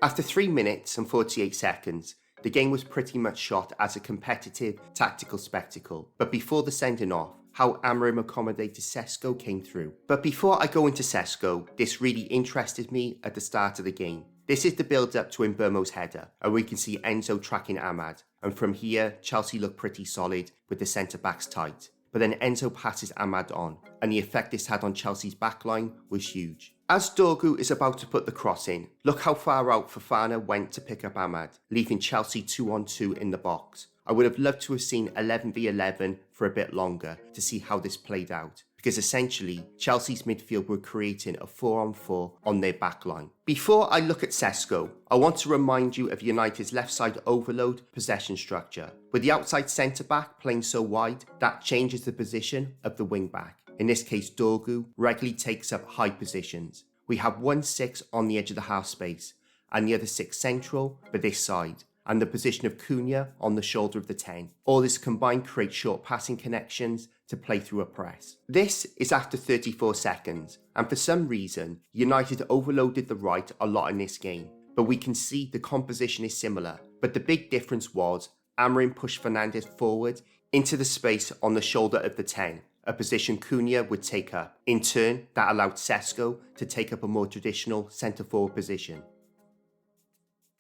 After 3 minutes and 48 seconds, the game was pretty much shot as a competitive, tactical spectacle. But before the sending off, how Amorim accommodated Šeško came through. But before I go into Šeško, this really interested me at the start of the game. This is the build-up to Mbeumo's header, and we can see Enzo tracking Ahmad. And from here, Chelsea look pretty solid with the centre-backs tight. But then Enzo passes Ahmad on, and the effect this had on Chelsea's backline was huge. As Dorgu is about to put the cross in, look how far out Fofana went to pick up Ahmad, leaving Chelsea 2-on-2 in the box. I would have loved to have seen 11v11 for a bit longer to see how this played out, because essentially Chelsea's midfield were creating a 4-on-4 on their backline. Before I look at Šeško, I want to remind you of United's left side overload possession structure. With the outside centre-back playing so wide, that changes the position of the wing-back. In this case, Dorgu regularly takes up high positions. We have 1-6 on the edge of the half space, and the other 6 central for this side, and the position of Cunha on the shoulder of the 10. All this combined creates short passing connections to play through a press. This is after 34 seconds, and for some reason, United overloaded the right a lot in this game, but we can see the composition is similar. But the big difference was Amorim pushed Fernandes forward into the space on the shoulder of the 10, a position Cunha would take up. In turn, that allowed Šeško to take up a more traditional centre-forward position.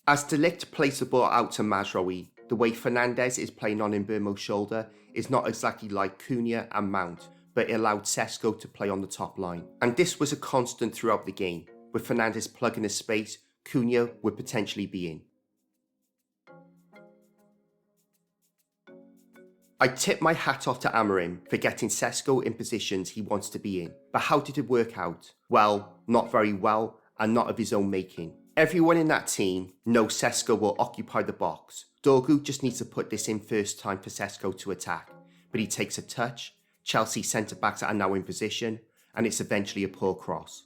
As De Ligt plays the ball out to Mazraoui, the way Fernandes is playing on Mbeumo's shoulder is not exactly like Cunha and Mount, but it allowed Šeško to play on the top line. And this was a constant throughout the game. With Fernandes plugging a space, Cunha would potentially be in. I tip my hat off to Amorim for getting Šeško in positions he wants to be in. But how did it work out? Well, not very well, and not of his own making. Everyone in that team knows Šeško will occupy the box. Dorgu just needs to put this in first time for Šeško to attack. But he takes a touch, Chelsea centre-backs are now in position, and it's eventually a poor cross.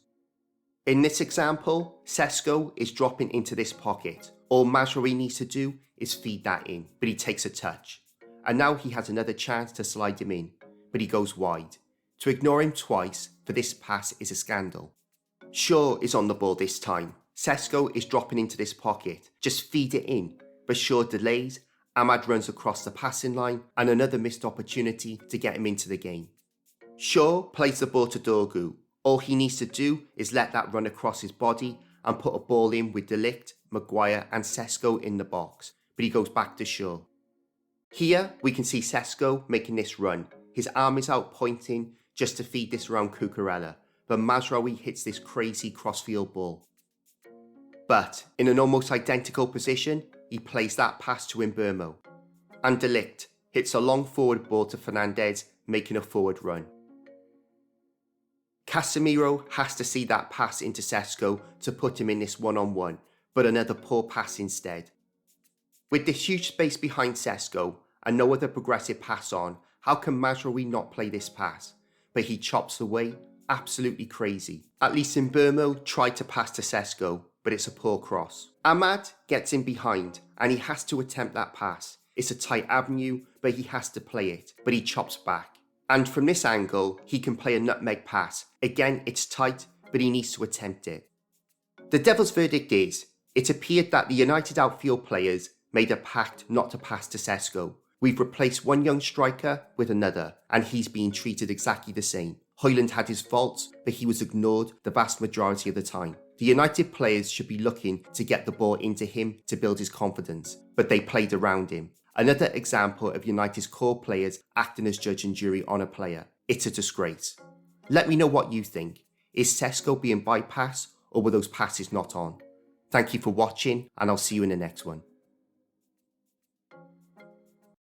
In this example, Šeško is dropping into this pocket. All Mazraoui needs to do is feed that in, but he takes a touch. And now he has another chance to slide him in, but he goes wide. To ignore him twice for this pass is a scandal. Shaw is on the ball this time. Šeško is dropping into this pocket. Just feed it in. But Shaw delays, Ahmad runs across the passing line, and another missed opportunity to get him into the game. Shaw plays the ball to Dorgu. All he needs to do is let that run across his body and put a ball in with De Ligt, Maguire and Šeško in the box, but he goes back to Shaw. Here, we can see Šeško making this run. His arm is out pointing just to feed this around Cucurella, but Mazraoui hits this crazy crossfield ball. But in an almost identical position, he plays that pass to Mbeumo. And De Ligt hits a long forward ball to Fernandes, making a forward run. Casemiro has to see that pass into Šeško to put him in this one-on-one, but another poor pass instead. With this huge space behind Šeško and no other progressive pass on, how can Mazraoui not play this pass? But he chops away, absolutely crazy. At least Mbeumo tried to pass to Šeško, but it's a poor cross. Ahmad gets in behind and he has to attempt that pass. It's a tight avenue, but he has to play it, but he chops back. And from this angle, he can play a nutmeg pass. Again, it's tight, but he needs to attempt it. The devil's verdict is, it appeared that the United outfield players made a pact not to pass to Šeško. We've replaced one young striker with another, and he's being treated exactly the same. Højlund had his faults, but he was ignored the vast majority of the time. The United players should be looking to get the ball into him to build his confidence, but they played around him. Another example of United's core players acting as judge and jury on a player. It's a disgrace. Let me know what you think. Is Šeško being bypassed, or were those passes not on? Thank you for watching, and I'll see you in the next one.